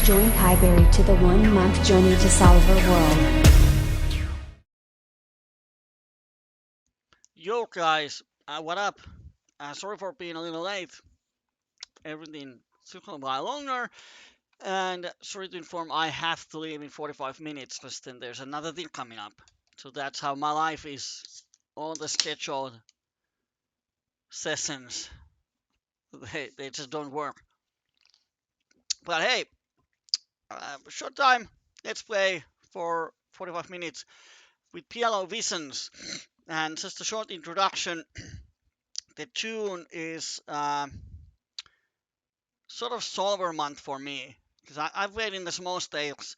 Join Kyyberi to the 1-month journey to Solver World. Yo guys, what up? Sorry for being a little late. Everything took a while longer, and sorry to inform I have to leave in 45 minutes because then there's another thing coming up. So that's how my life is. All the scheduled sessions, they just don't work. But hey, short time. Let's play for 45 minutes with PLO Visions. And just a short introduction. The tune is sort of solver month for me because I've played in the small stakes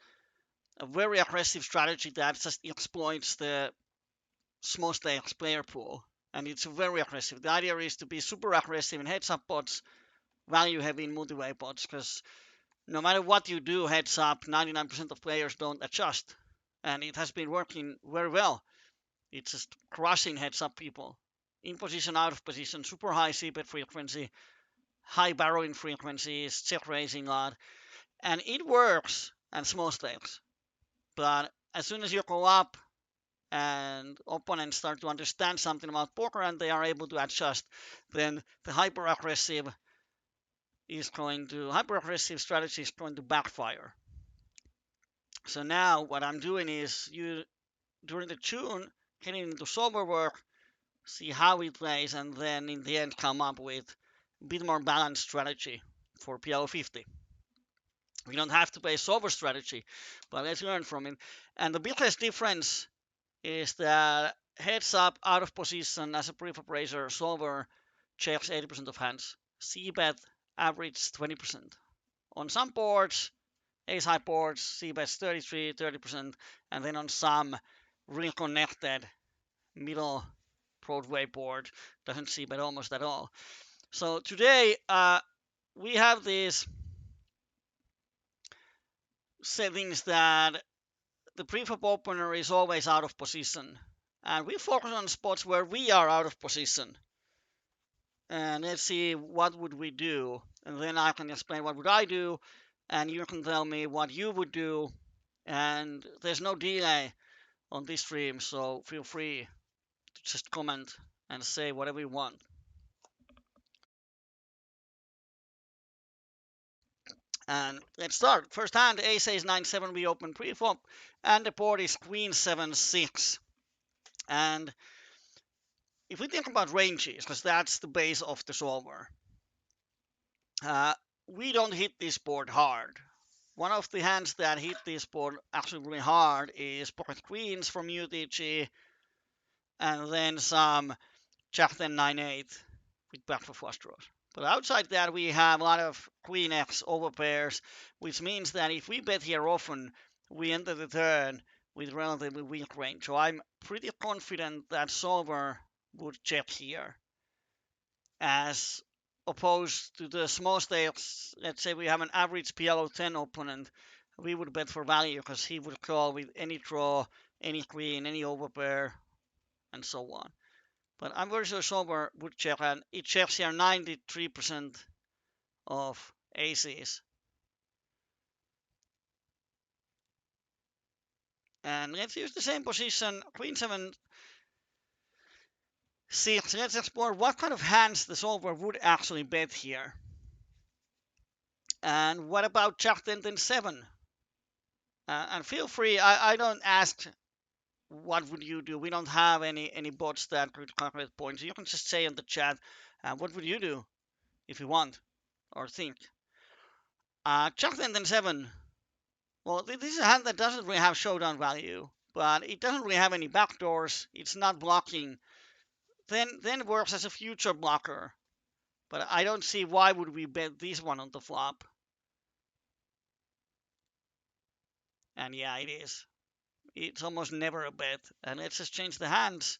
a very aggressive strategy that just exploits the small stakes player pool, and it's very aggressive. The idea is to be super aggressive in heads up pots, value heavy in multi-way pots, because no matter what you do heads up, 99% of players don't adjust, and it has been working very well. It's just crushing heads up people in position, out of position, super high c-bet frequency, high barrowing frequencies, check raising a lot, and it works at small stakes. But as soon as you go up and opponents start to understand something about poker and they are able to adjust, then the hyper aggressive strategy is going to backfire. So now what I'm doing is during the tune getting into solver work, see how it plays, and then in the end come up with a bit more balanced strategy for PLO 50. We don't have to play solver strategy, but let's learn from it. And the biggest difference is that heads up, out of position as a pre-flop raiser, solver checks 80% of hands. C-bet average 20%. On some boards, ace-high boards, C-bets 33, 30%, and then on some reconnected middle Broadway board, doesn't C-bet almost at all. So today, we have these settings that the pre-flop opener is always out of position, and we focus on spots where we are out of position. And let's see what would we do, and then I can explain what would I do, and you can tell me what you would do. And there's no delay on this stream, so feel free to just comment and say whatever you want. And let's start. First hand, ace ace 9-7, we open pre-flop, and the board is queen 7-6. And if we think about ranges, because that's the base of the solver, we don't hit this board hard. One of the hands that hit this board actually really hard is pocket queens from UTG, and then some jack 10 9-8 with backdoor flush draws. But outside that, we have a lot of queen X overpairs, which means that if we bet here often, we enter the turn with relatively weak range. So I'm pretty confident that solver would check here, as opposed to the small stakes. Let's say we have an average PLO 10 opponent, we would bet for value because he would call with any draw, any queen, any overpair, and so on. But I'm very sure solver would check, and it checks here 93% of aces. And let's use the same position, queen 7-6. Let's explore what kind of hands the solver would actually bet here. And what about jack 10-7? And feel free, I don't ask what would you do. We don't have any bots that could calculate points. You can just say in the chat, what would you do if you want or think. Jack 10-7. Well, this is a hand that doesn't really have showdown value, but it doesn't really have any backdoors. It's not blocking. Then it works as a future blocker. But I don't see why would we bet this one on the flop. And yeah, it is. It's almost never a bet. And let's just change the hands.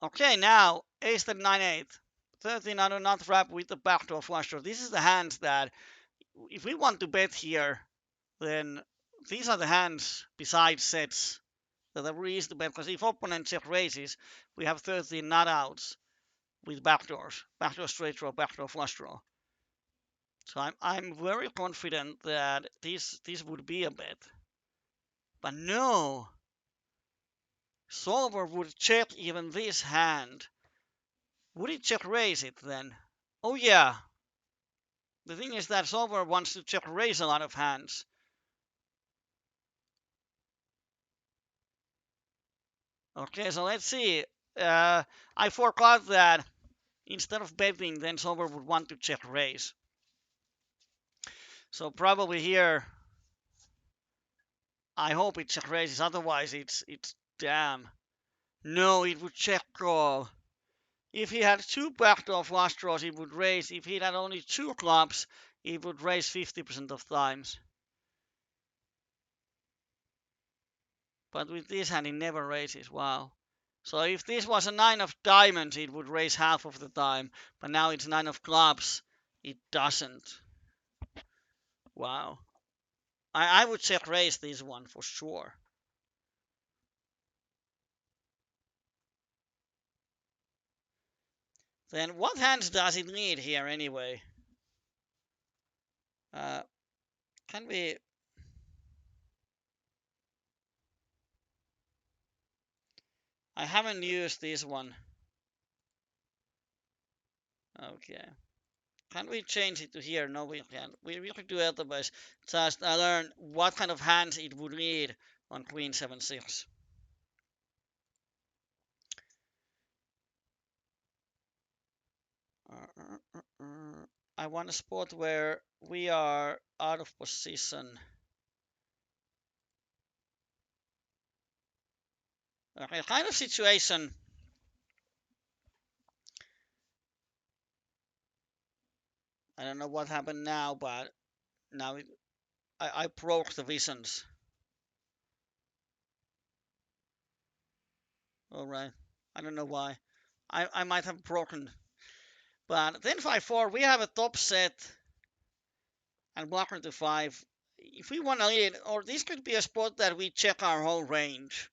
Okay, now ace 9-8. 13 under not wrap with the backdoor flush draw. This is the hands that, if we want to bet here, then these are the hands besides sets that are really easy to bet. Because if opponent check raises, we have 13 not outs with backdoors. Backdoor straight draw, backdoor flush draw. So I'm very confident that this would be a bet. But no, solver would check even this hand. Would it check raise it then? Oh yeah. The thing is that solver wants to check raise a lot of hands. Okay, so let's see. I forgot that instead of betting, then solver would want to check raise. So probably here, I hope it check raises. Otherwise, it's damn. No, it would check call. If he had two backdoor flush draws, it would raise. If he had only two clubs, it would raise 50% of times. But with this hand, it never raises. Wow. So if this was a nine of diamonds, it would raise half of the time. But now it's nine of clubs. It doesn't. Wow. I would check raise this one for sure. Then what hands does it need here anyway? Can we... I haven't used this one. Okay. Can we change it to here? No, we can't. We could do otherwise. Just learn what kind of hands it would need on Queen 7-6. I want a spot where we are out of position. Okay, kind of situation. I don't know what happened now, but now I broke the visions. All right. I don't know why. I might have broken. But then 5-4, we have a top set and blocker to 5. If we want to lead, or this could be a spot that we check our whole range.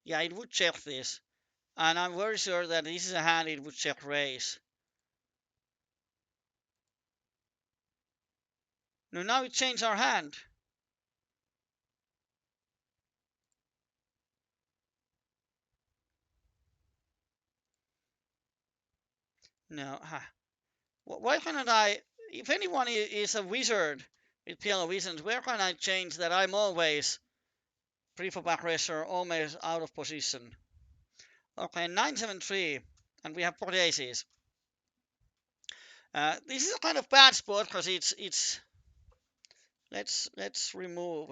Yeah, it would check this. And I'm very sure that this is a hand it would check raise. No, now it changed our hand. No, why cannot I? If anyone is a wizard with PLO Visions, where can I change that I'm always pre-flop aggressor, always out of position? Okay, 9-7-3, and we have pot aces. This is a kind of bad spot because it's. Let's remove.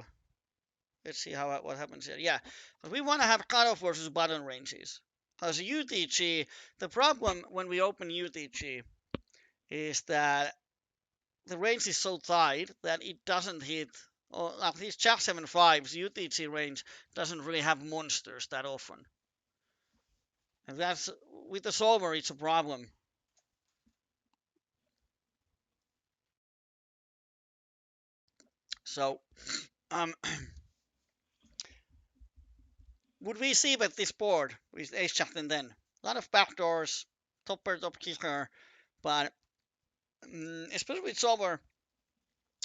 Let's see what happens here. Yeah, but we want to have cutoff versus button ranges. Because UTG, the problem when we open UTG is that the range is so tight that it doesn't hit, or at least Jack 7-5's UTG range doesn't really have monsters that often. And that's, with the solver, it's a problem. So, would we see bet this board with ace jack 10 then? A lot of backdoors, top pair, top kicker, but especially with solver,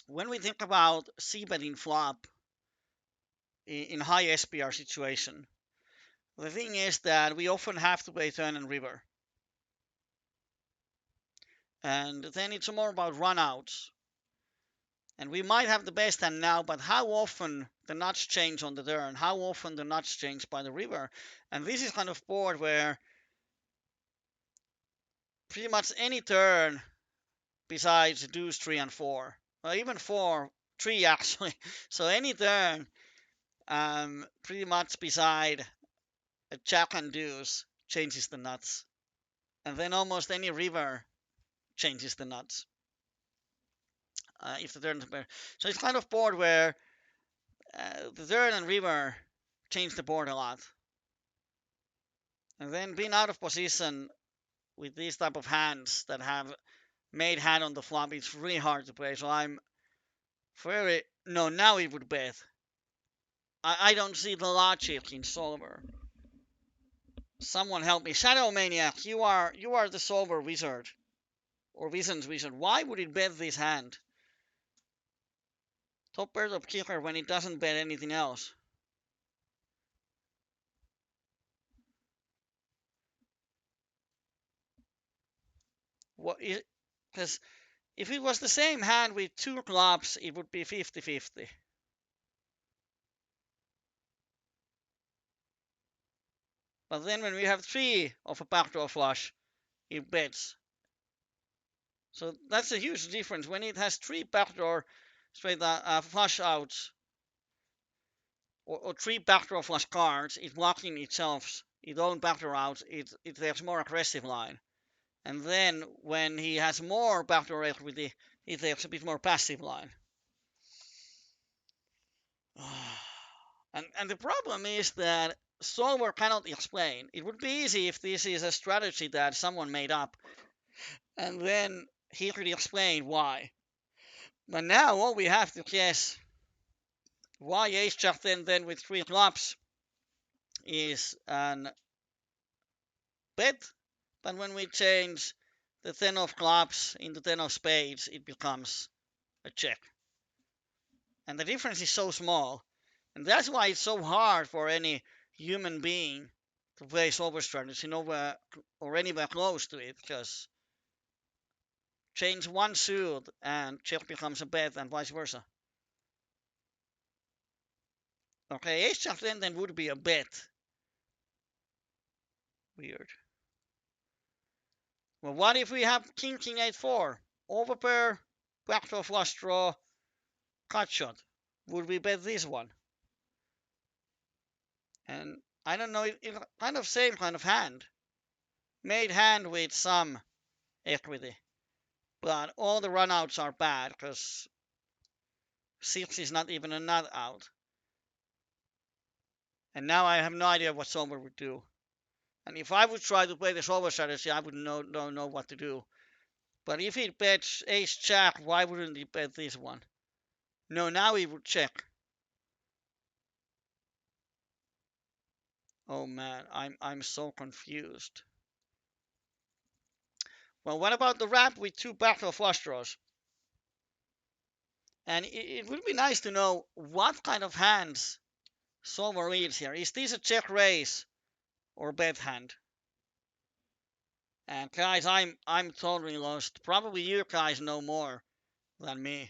when we think about c-betting flop in high SPR situation, the thing is that we often have to play turn and river. And then it's more about runouts. And we might have the best hand now, but how often the nuts change on the turn? How often the nuts change by the river? And this is kind of board where pretty much any turn besides deuce, 3, and 4, or even 4, 3 actually. So any turn, pretty much beside a jack and deuce changes the nuts. And then almost any river changes the nuts. If the turn is better. So it's kind of board where the turn and river change the board a lot. And then being out of position with these type of hands that have made hand on the flop, it's really hard to play. So I'm very... No, now it would bet. I don't see the logic in solver. Someone help me. Shadow Maniac, you are the solver wizard. Or Visions wizard. Why would it bet this hand? Top pair of kicker when it doesn't bet anything else. What is, because if it was the same hand with two clubs, it would be 50-50. But then when we have three of a backdoor flush, it bets. So that's a huge difference. When it has three backdoor straight flush outs, or three backdoor flush cards, it's blocking itself, its own backdoor outs, it takes more aggressive line. And then when he has more backdoor equity, he takes a bit more passive line. And the problem is that solver cannot explain. It would be easy if this is a strategy that someone made up, and then he could explain why. But now all we have to guess why ace jack then with three clubs is an bet, but when we change the 10 of clubs into 10 of spades, it becomes a check. And the difference is so small. And that's why it's so hard for any human being to play solver strategy nowhere or anywhere close to it, because change one suit and check becomes a bet and vice versa. Okay, ace jack then would be a bet. Weird. Well, what if we have king 8-4? Overpair, backdoor flush draw, cut shot. Would we bet this one? And I don't know, it's kind of same kind of hand. Made hand with some equity. But all the runouts are bad because 6 is not even a nut out. And now I have no idea what solver would do. And if I would try to play the solver strategy, I would don't know what to do. But if he bets ace jack, why wouldn't he bet this one? No, now he would check. Oh man, I'm so confused. Well, what about the wrap with two backdoor flush draws? And it would be nice to know what kind of hands solver leads here. Is this a check raise or bet hand? And guys, I'm totally lost. Probably you guys know more than me.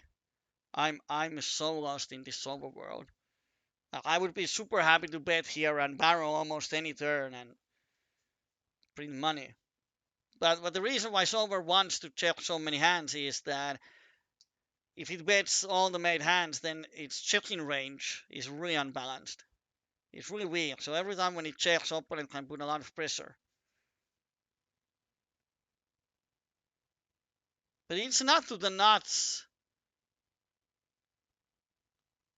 I'm so lost in this solver world. I would be super happy to bet here and barrel almost any turn and print money. But the reason why solver wants to check so many hands is that if it bets all the made hands, then its checking range is really unbalanced. It's really weak. So every time when it checks, opponent can put a lot of pressure. But it's not to the nuts.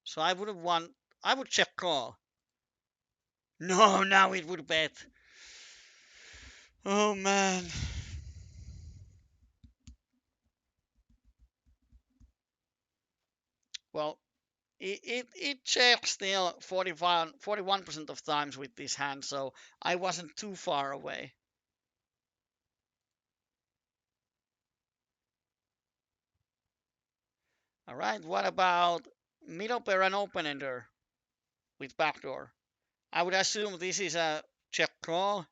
So I would check call. No, now it would bet. Oh man. Well, it checks still 41% of times with this hand, so I wasn't too far away. All right, what about middle pair and open ender with backdoor? I would assume this is a check call.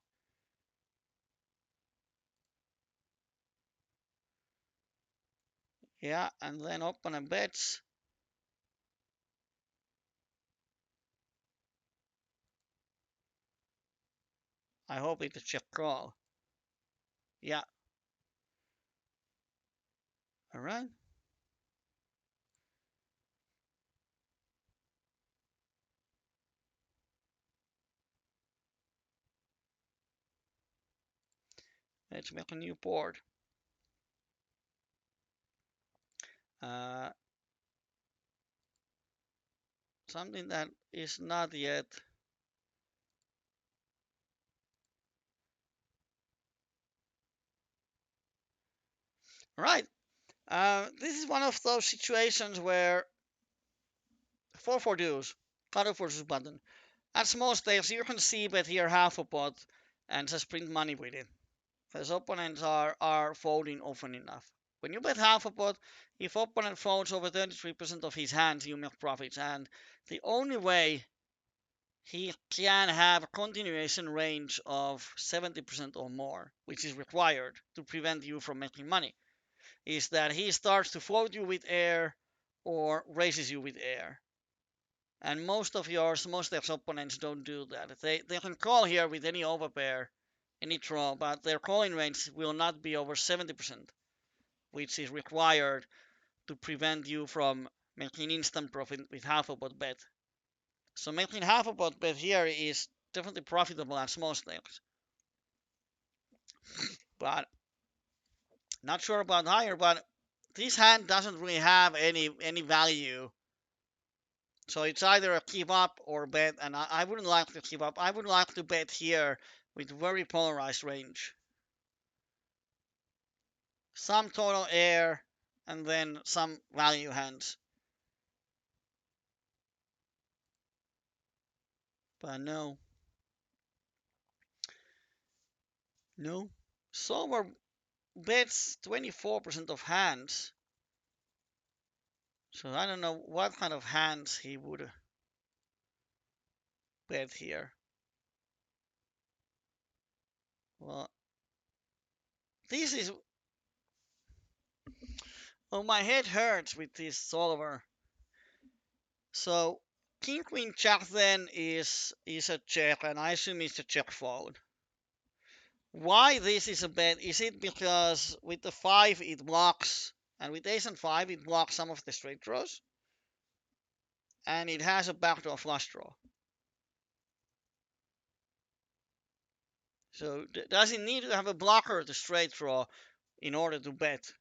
Yeah, and then opponent bets. I hope it's a check call. Yeah. All right. Let's make a new board. Something that is not yet. All right. This is one of those situations where 4-4 duos, cutoff versus button. At small stakes, you can see bet here half a pot, and just print money with it. Because opponents are folding often enough. When you bet half a pot, if opponent folds over 33% of his hands, you make profits. And the only way he can have a continuation range of 70% or more, which is required to prevent you from making money, is that he starts to float you with air or raises you with air. And most of their opponents don't do that. They can call here with any overpair, any draw, but their calling range will not be over 70%, which is required to prevent you from making instant profit with half a pot bet. So making half a pot bet here is definitely profitable at small stakes. But not sure about higher, but this hand doesn't really have any value. So it's either a keep up or bet, and I wouldn't like to keep up. I would like to bet here with very polarized range. Some total air, and then some value hands. But no. No. Solver bets 24% of hands. So I don't know what kind of hands he would bet here. Well, this is... Oh, my head hurts with this solver. So King Queen Jack then is a check, and I assume it's a check fold. Why this is a bet? Is it because with the 5 it blocks, and with ace and 5 it blocks some of the straight draws, and it has a backdoor flush draw. So does it need to have a blocker to straight draw in order to bet?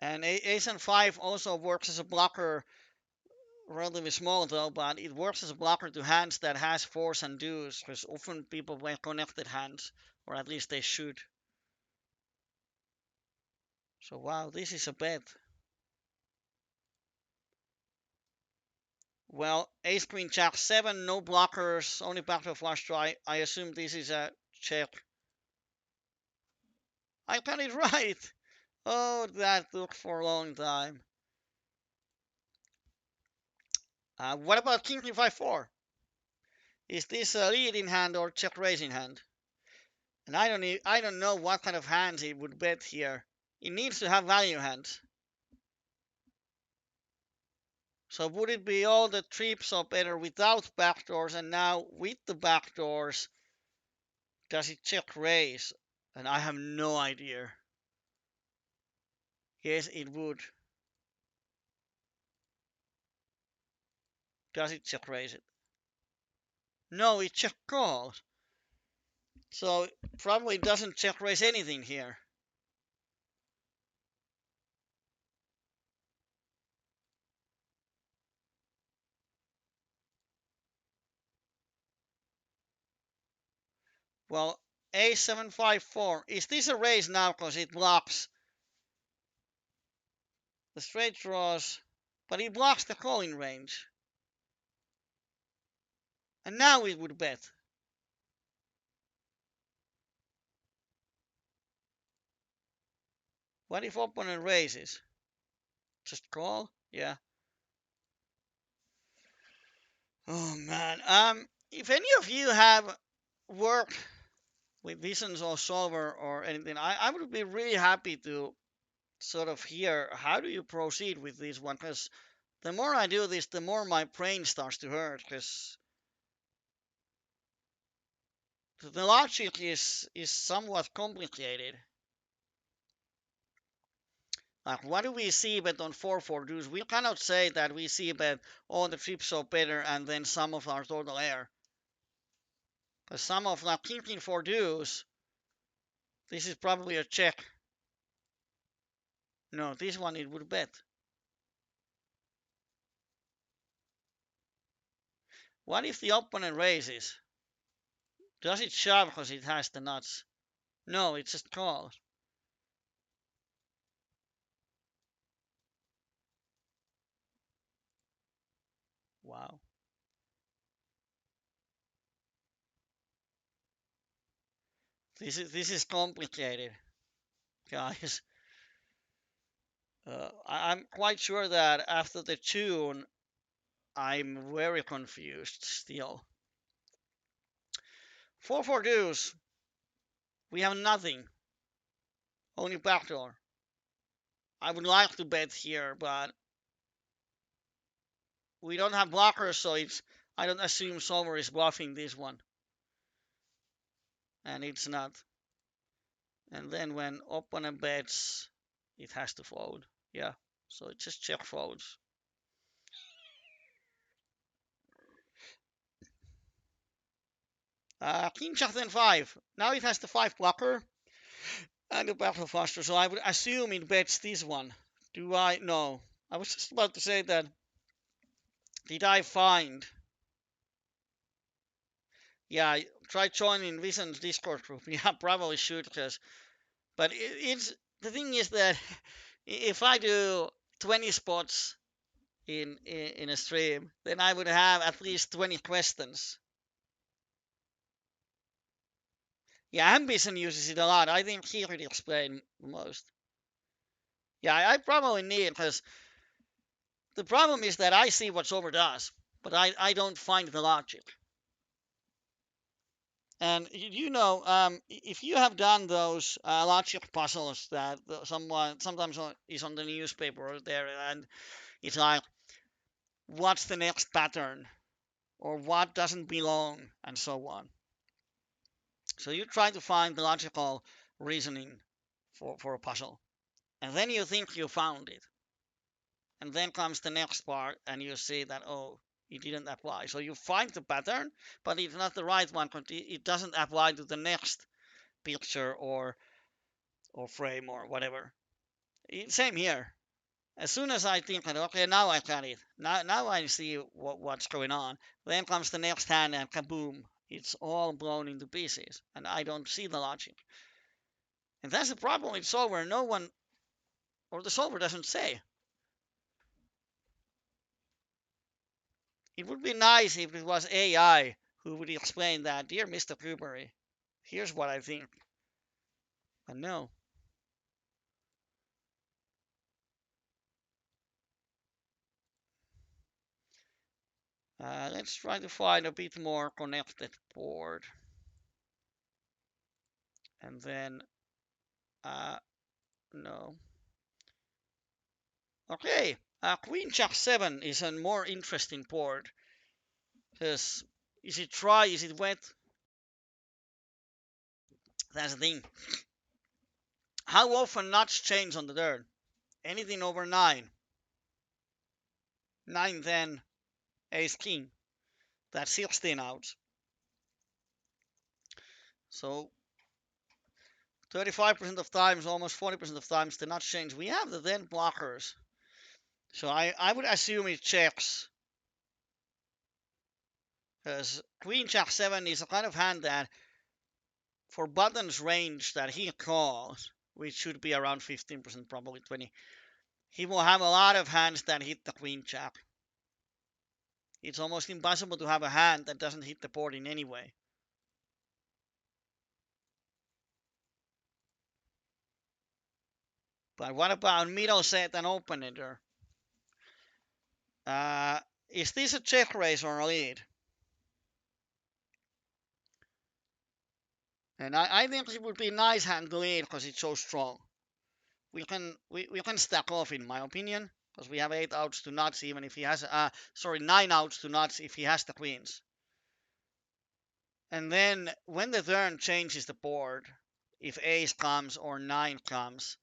And ace and 5 also works as a blocker, relatively small though, but it works as a blocker to hands that has fours and deuce, because often people play connected hands, or at least they should. So wow, this is a bet. Well, ace queen jack 7, no blockers, only backdoor flush draw. I assume this is a check. I got it right. Oh, that took for a long time. What about king queen 5-4? Is this a leading hand or check raising hand? And I don't know what kind of hands he would bet here. It needs to have value hands. So would it be all the trips or better without backdoors, and now with the backdoors, does it check raise? And I have no idea. Yes, it would. Does it check raise it? No, it check calls. So probably doesn't check raise anything here. Well, a754. Is this a raise now because it blocks the straight draws, but it blocks the calling range? And now it would bet. What if opponent raises? Just call? Yeah. Oh man. If any of you have worked with Visions or Solver or anything, I would be really happy to sort of hear how do you proceed with this one, because the more I do this, the more my brain starts to hurt, because the logic is somewhat complicated. Like, what do we see bet on 4-4 deuce? We cannot say that we see bet all the trips or better and then some of our total air. Because some of like king 4 deuce, this is probably a check. No, this one it would bet. What if the opponent raises? Does it shove because it has the nuts? No, it just calls. Wow. This is complicated, guys. I'm quite sure that after the tune, I'm very confused still. 4-4 deuce. We have nothing. Only backdoor. I would like to bet here, but we don't have blockers, so I don't assume solver is bluffing this one. And it's not. And then when opponent bets, it has to fold. Yeah, so it just check folds. King Jack then 5. Now it has the 5 blocker and the battle faster, so I would assume it bets this one. Do I? No. I was just about to say that. Did I find? Yeah, try joining Vision's Discord group. Yeah, probably should, but it's the thing is that if I do 20 spots in a stream, then I would have at least 20 questions. Yeah, Ambition uses it a lot. I think he could explain most. Yeah, I probably need, because the problem is that I see what Solver does, but I don't find the logic. And if you have done those logic puzzles that someone sometimes is on the newspaper there, and it's like, what's the next pattern, or what doesn't belong, and so on. So you try to find the logical reasoning for a puzzle, and then you think you found it, and then comes the next part, and you see that, oh, it didn't apply. So you find the pattern, but it's not the right one, because it doesn't apply to the next picture or frame or whatever. Same here. As soon as I think that, okay, now I got it. Now I see what's going on. Then comes the next hand, and kaboom, it's all blown into pieces, and I don't see the logic. And that's the problem with solver. No one, or the solver doesn't say. It would be nice if it was AI who would explain that, dear Mr. Kyyberi, here's what I think. But no. Let's try to find a bit more connected board. And then, no. Okay, Queen Jack 7 is a more interesting board. Because is it dry, is it wet? That's the thing. How often nuts change on the turn? Anything over 9. 9 then, ace king. That's 16 outs. So 35% of times, almost 40% of times, the nuts change. We have the then blockers. So I would assume it checks. Because Queen Jack 7 is a kind of hand that, for Button's range that he calls, which should be around 15%, probably 20, he will have a lot of hands that hit the Queen Jack. It's almost impossible to have a hand that doesn't hit the board in any way. But what about middle set and open ender? Is this a check raise or a lead? And I think it would be a nice hand to lead because it's so strong. We can stack off, in my opinion, because we have 8 outs to nuts, even if he has 9 outs to nuts if he has the queens. And then when the turn changes the board, if ace comes or 9 comes,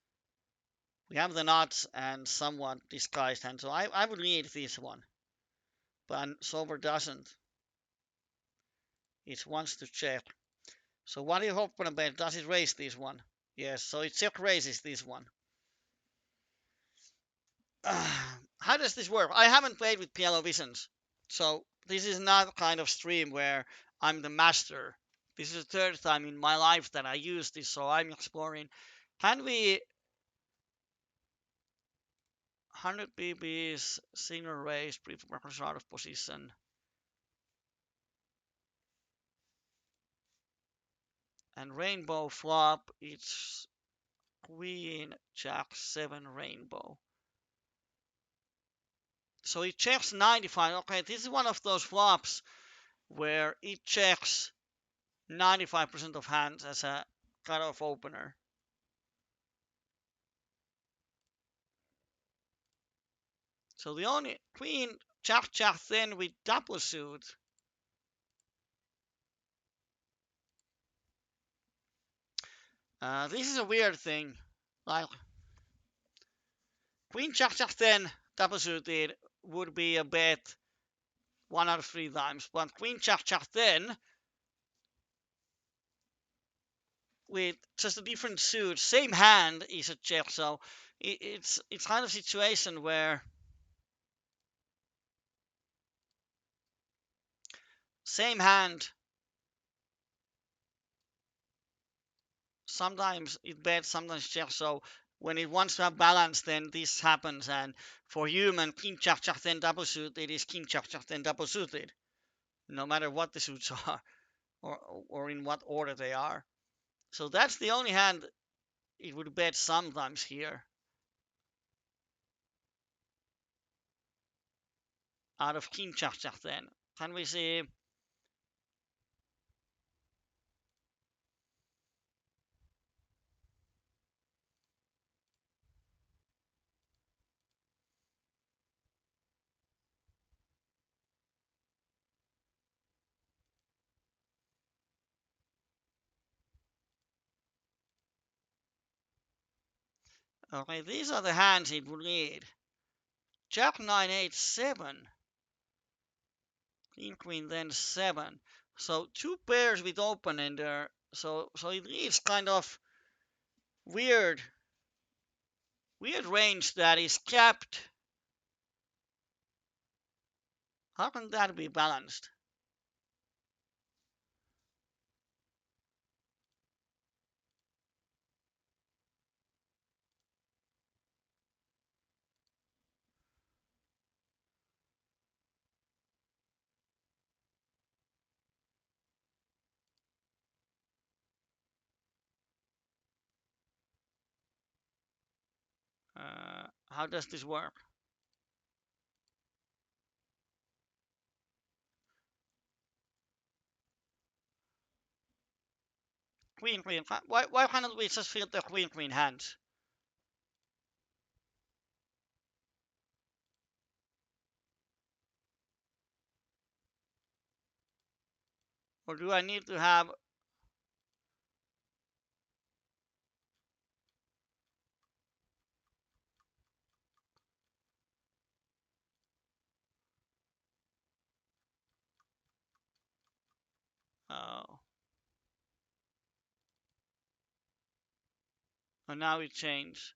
we have the nuts and somewhat disguised hand. So I would lead this one. But solver doesn't. It wants to check. So what do you hope for bet? Does it raise this one? Yes, so it check raises this one. How does this work? I haven't played with PLO Visions. So this is not kind of stream where I'm the master. This is the third time in my life that I use this, so I'm exploring. Can we 100 BBs, single raise, pre-markers out of position. And rainbow flop, it's queen, jack, 7 rainbow. So it checks 95. Okay, this is one of those flops where it checks 95% of hands as a cutoff opener. So the only queen, jack, jack, then with double suit. This is a weird thing. Like queen, jack, jack, then double suited would be a bet 1 out of 3 times, but queen, jack, jack, then with just a different suit, same hand is a check. So it's kind of situation where same hand, sometimes it bets, sometimes checks. So when it wants to have balance, then this happens. And for human, king jack jack then double suited, it is king jack jack then double suited, no matter what the suits are or in what order they are. So that's the only hand it would bet sometimes here out of king jack jack then. Can we see? Okay, these are the hands it would need. Jack 9 8 7. King Queen then 7. So 2 pairs with open ender. So it leaves kind of weird range that is capped. How can that be balanced? How does this work? Queen Queen. Why cannot we just filter Queen Queen hands? Or do I need to have? Oh, oh now it changed.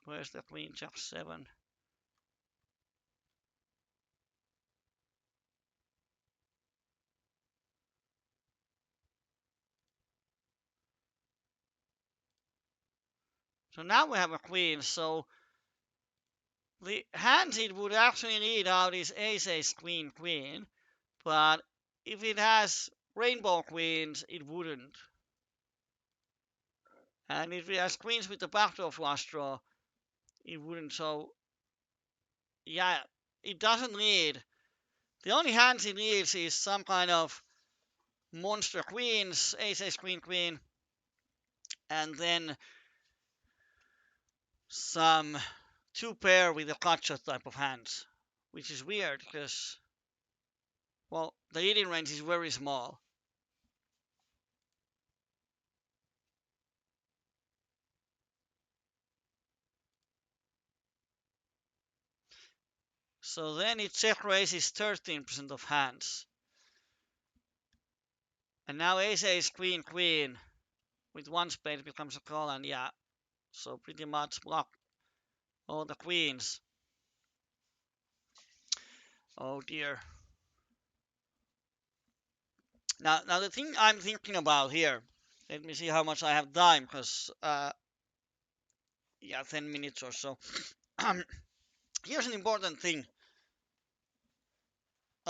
Where's the Queen Jack 7? So now we have a queen. So the hands it would actually need out is ace, ace, queen, queen. But if it has rainbow queens, it wouldn't. And if it has queens with the backdoor flush draw, it wouldn't. So, yeah, it doesn't need. The only hands it needs is some kind of monster queens, ace, ace, queen, queen, and then some 2 pair with a cut shot type of hands, which is weird because, well, the eating range is very small. So then it check raises 13% of hands. And now ace, ace, queen, queen with 1 spade becomes a call, and yeah, so pretty much block all the queens. Oh dear. Now the thing I'm thinking about here, let me see how much I have time, because yeah, 10 minutes or so. Here's an important thing.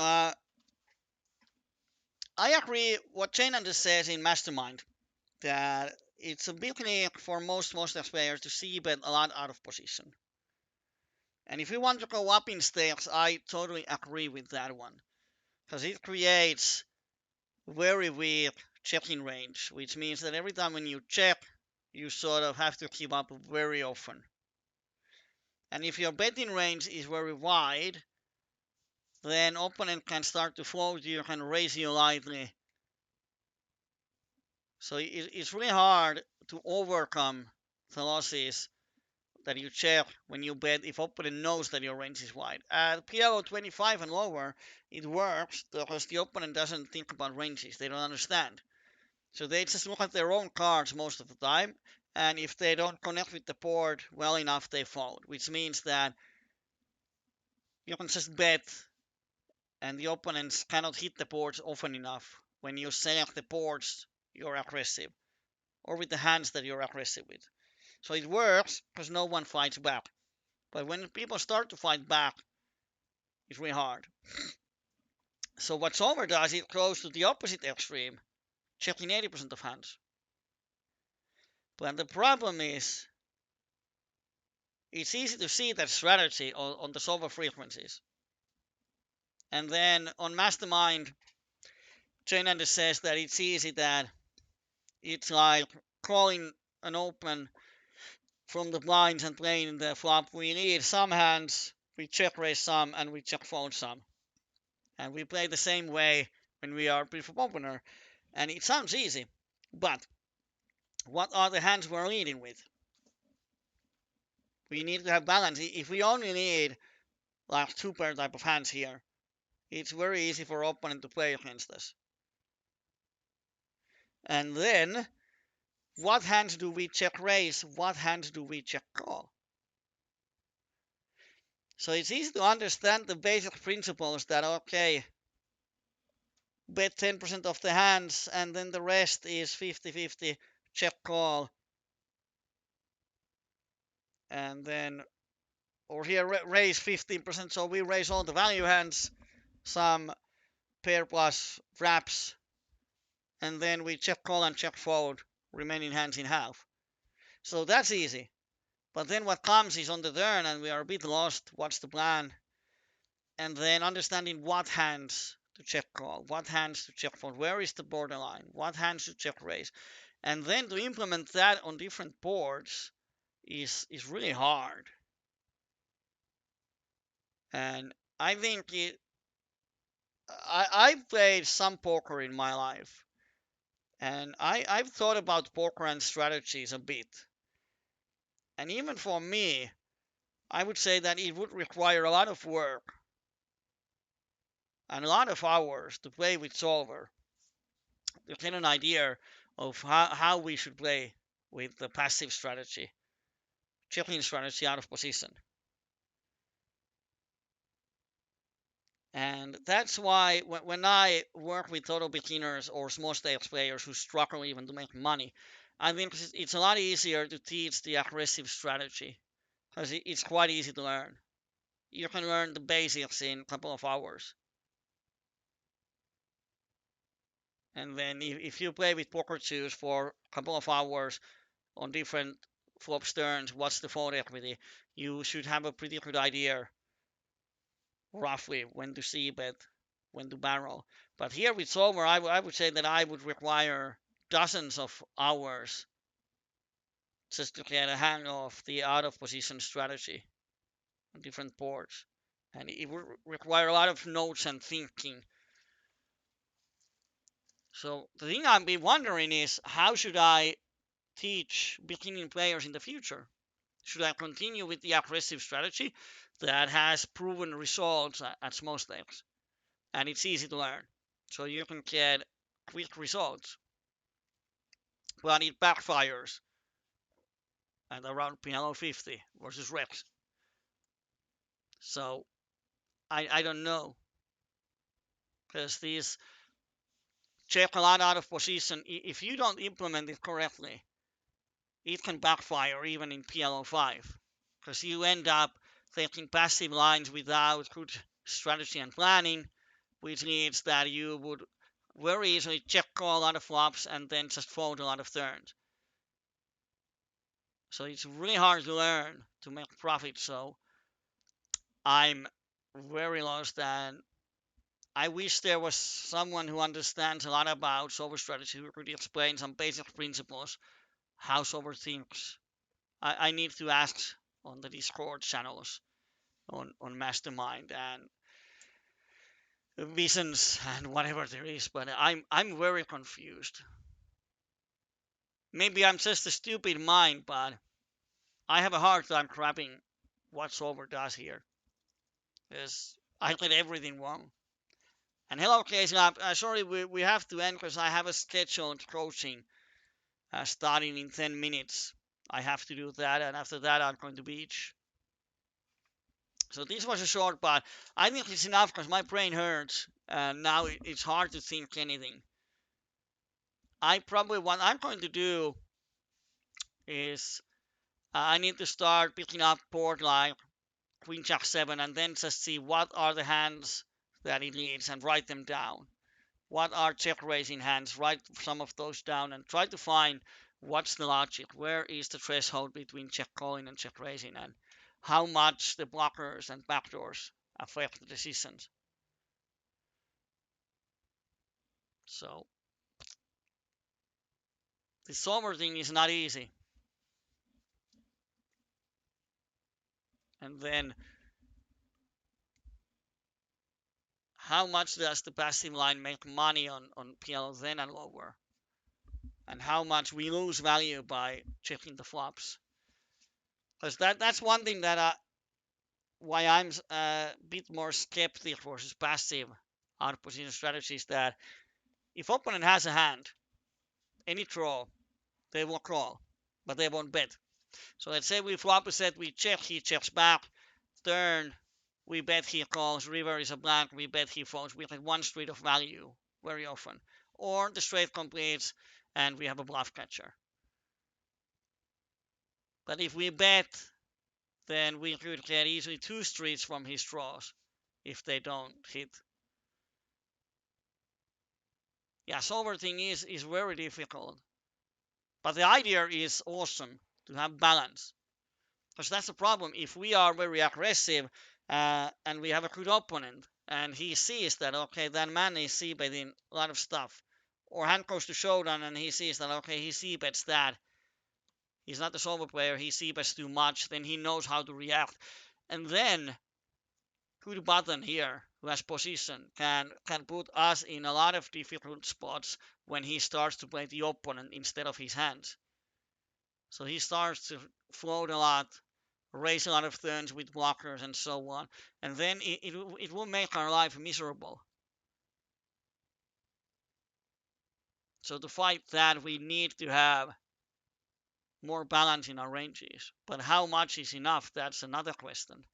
I agree what Chainander says in Mastermind, that it's a bit unique for most players to see bet a lot out of position. And if you want to go up in stakes, I totally agree with that one, because it creates very weak checking range, which means that every time when you check, you sort of have to keep up very often. And if your betting range is very wide, then opponent can start to fold you and raise you lightly. So it's really hard to overcome the losses that you check when you bet if opponent knows that your range is wide. At PLO 25 and lower, it works because the opponent doesn't think about ranges. They don't understand. So they just look at their own cards most of the time. And if they don't connect with the board well enough, they fold, which means that you can just bet and the opponents cannot hit the boards often enough. When you select the boards, you're aggressive, or with the hands that you're aggressive with. So it works because no one fights back. But when people start to fight back, it's really hard. So what Solver does, it goes to the opposite extreme, checking 80% of hands. But the problem is, it's easy to see that strategy on the Solver frequencies. And then on Mastermind, Chainander says that it's easy that it's like calling an open from the blinds and playing the flop. We need some hands, we check raise some, and we check fold some. And we play the same way when we are pre-flop opener. And it sounds easy, but what are the hands we're leading with? We need to have balance. If we only need like two pair type of hands here, it's very easy for opponent to play against us. And then, what hands do we check raise? What hands do we check call? So it's easy to understand the basic principles that, okay, bet 10% of the hands and then the rest is 50-50 check call. And then, or here raise 15%, so we raise all the value hands, some pair plus wraps, and then we check call and check fold, remaining hands in half. So that's easy. But then what comes is on the turn and we are a bit lost. What's the plan? And then understanding what hands to check call, what hands to check fold, where is the borderline, what hands to check raise. And then to implement that on different boards is really hard. And I think I've played some poker in my life. And I've thought about poker and strategies a bit. And even for me, I would say that it would require a lot of work and a lot of hours to play with Solver to get an idea of how we should play with the passive strategy, checking strategy out of position. And that's why when I work with total beginners or small stakes players who struggle even to make money, I think it's a lot easier to teach the aggressive strategy because it's quite easy to learn. You can learn the basics in a couple of hours. And then if you play with poker chips for a couple of hours on different flop turns, what's the fold equity, you should have a pretty good idea roughly when to see bet, when to barrel. But here with Solver, I would say that I would require dozens of hours just to get a hang of the out of position strategy on different boards. And it would require a lot of notes and thinking. So the thing I've been wondering is, how should I teach beginning players in the future? Should I continue with the aggressive strategy that has proven results at small stakes? And it's easy to learn. So you can get quick results. But it backfires at around PLO 50 versus Rex. So I don't know. Because these check a lot out of position. If you don't implement it correctly, it can backfire even in PLO 5. Because you end up taking passive lines without good strategy and planning. which means that you would very easily check call a lot of flops and then just fold a lot of turns. So it's really hard to learn to make profit. So I'm very lost, and I wish there was someone who understands a lot about software strategy who could explain some basic principles how software thinks. I need to ask on the Discord channels on Mastermind and Visions and whatever there is, but I'm very confused. Maybe I'm just a stupid mind, but I have a hard time grabbing what software does here. Because I get everything wrong. And hello, Casey. Sorry, we have to end because I have a scheduled coaching starting in 10 minutes. I have to do that, and after that, I'm going to beach. So this was a short, but I think it's enough because my brain hurts, and now it's hard to think anything. What I'm going to do is I need to start picking up board like Queen Jack 7 and then just see what are the hands that it needs and write them down. What are check raising hands? Write some of those down and try to find what's the logic. Where is the threshold between check calling and check raising, and how much the blockers and backdoors affect the decisions. So the solver thing is not easy. And then how much does the passive line make money on PLO then and lower? And how much we lose value by checking the flops? Because that's one thing that why I'm a bit more skeptic versus passive out position strategies, that if opponent has a hand, any draw, they will call, but they won't bet. So let's say we flop a set, we check, he checks back, turn, we bet he calls, river is a blank, we bet he folds. We get one street of value very often. Or the straight completes and we have a bluff catcher. But if we bet, then we could get easily two streets from his draws if they don't hit. Yeah, solver thing is very difficult. But the idea is awesome, to have balance. Because that's the problem. If we are very aggressive and we have a good opponent and he sees that, okay, that man is c-betting a lot of stuff, or hand goes to showdown and he sees that, okay, he c-bets that, he's not the solver player, he c-bets too much, then he knows how to react. And then good button here who has position can put us in a lot of difficult spots when he starts to play the opponent instead of his hands. So he starts to float a lot, raise a lot of turns with blockers and so on, and then it will make our life miserable. So to fight that, we need to have more balance in our ranges. But how much is enough? That's another question.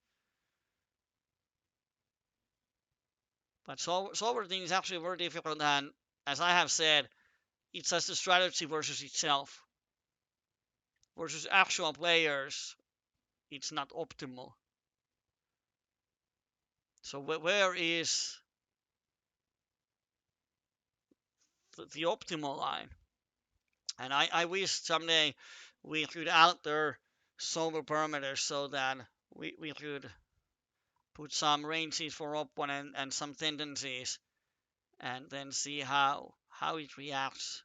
But solver thing is actually very difficult, and as I have said, it's just a strategy versus itself. Versus actual players, it's not optimal. So where is the optimal line? And I wish someday we could alter solver parameters so that we could put some ranges for opponent and some tendencies and then see how it reacts.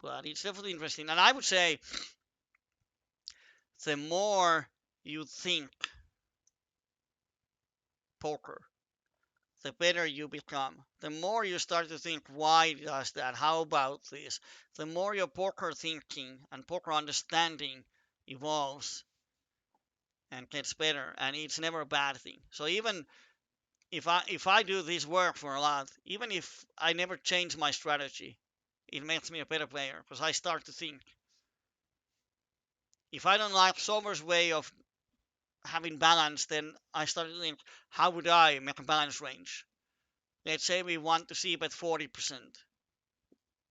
But it's definitely interesting. And I would say the more you think poker, the better you become. The more you start to think, why does that? How about this? The more your poker thinking and poker understanding evolves and gets better, and it's never a bad thing. So even if I do this work for a lot, even if I never change my strategy, it makes me a better player because I start to think. If I don't like Solver's way of having balance, then I start to think, how would I make a balance range? Let's say we want to see bet 40%.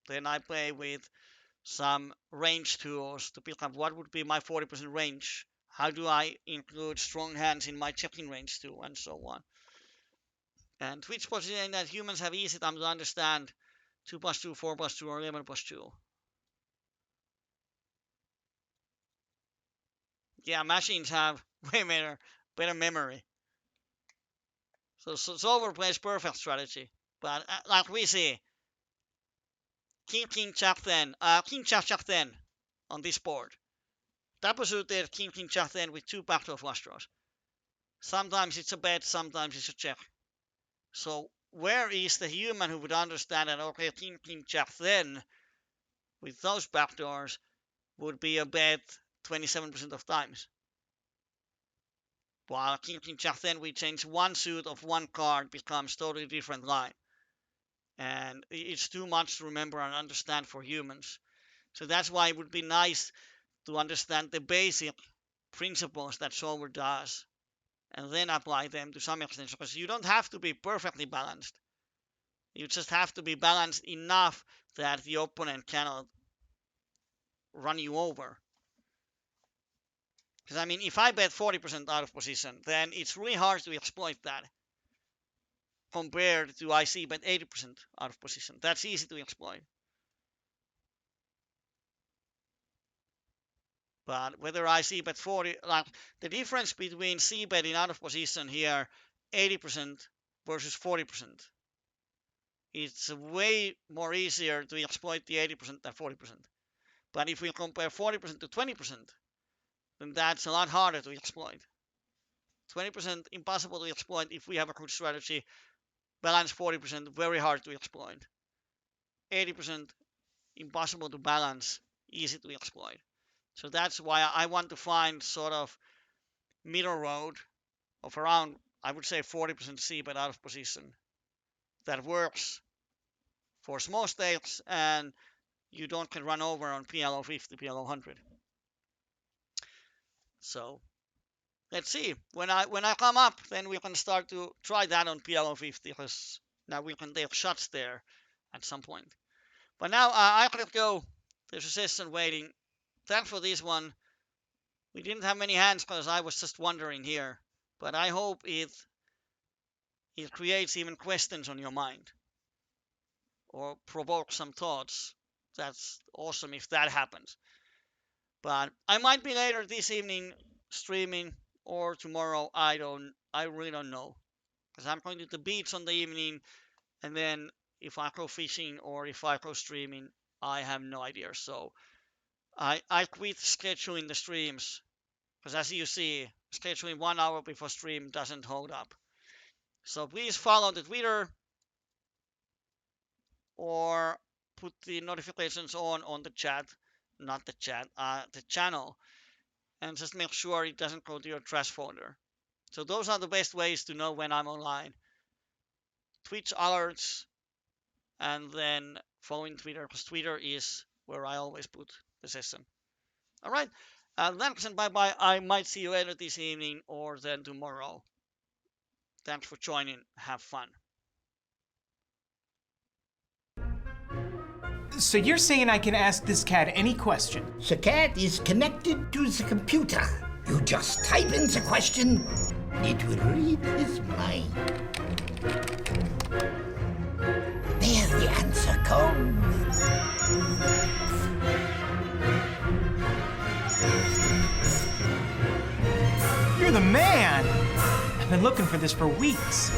Then I play with some range tools to pick up what would be my 40% range. How do I include strong hands in my checking range too, and so on. And Twitch was saying that humans have easy time to understand 2 plus 2, 4 plus 2, or 11 plus 2. Yeah, machines have way better memory. So solver plays perfect strategy. But like we see, King Jack 10, King Jack 10 on this board. Double suited King Jack 10 with 2 backdoor flush draws. Sometimes it's a bet, sometimes it's a check. So where is the human who would understand that, okay, King Jack 10 with those backdoors would be a bet 27% of times? While King Jack 10, we change one suit of one card, becomes totally different line. And it's too much to remember and understand for humans. So that's why it would be nice to understand the basic principles that solver does and then apply them to some extent, because you don't have to be perfectly balanced. You just have to be balanced enough that the opponent cannot run you over. Because I mean, if I bet 40% out of position, then it's really hard to exploit that compared to I see bet 80% out of position. That's easy to exploit. But whether I see bet 40, like the difference between C betting out of position here, 80% versus 40%, it's way more easier to exploit the 80% than 40%. But if we compare 40% to 20%, then that's a lot harder to exploit. 20% impossible to exploit if we have a good strategy. Balance 40%, very hard to exploit. 80% impossible to balance, easy to exploit. So that's why I want to find sort of middle road of around, I would say 40% C bet out of position that works for small stakes and you don't get run over on PLO 50, PLO 100. So let's see. When I come up, then we can start to try that on PLO 50, because now we can take shots there at some point. But now I gotta go. There's a session waiting. Thanks for this one. We didn't have many hands because I was just wondering here, but I hope it creates even questions on your mind or provokes some thoughts. That's awesome if that happens. But I might be later this evening streaming or tomorrow. I really don't know, because I'm going to the beach on the evening, and then if I go fishing or if I go streaming, I have no idea. So I quit scheduling the streams, because as you see, scheduling 1 hour before stream doesn't hold up. So please follow the Twitter or put the notifications on the chat, not the chat, the channel, and just make sure it doesn't go to your trash folder. So those are the best ways to know when I'm online. Twitch alerts, and then following Twitter, because Twitter is where I always put the session. All right, thanks and bye-bye. I might see you later this evening or then tomorrow. Thanks for joining. Have fun. So you're saying I can ask this cat any question? The cat is connected to the computer. You just type in the question, it will read his mind. There the answer comes. You're the man! I've been looking for this for weeks.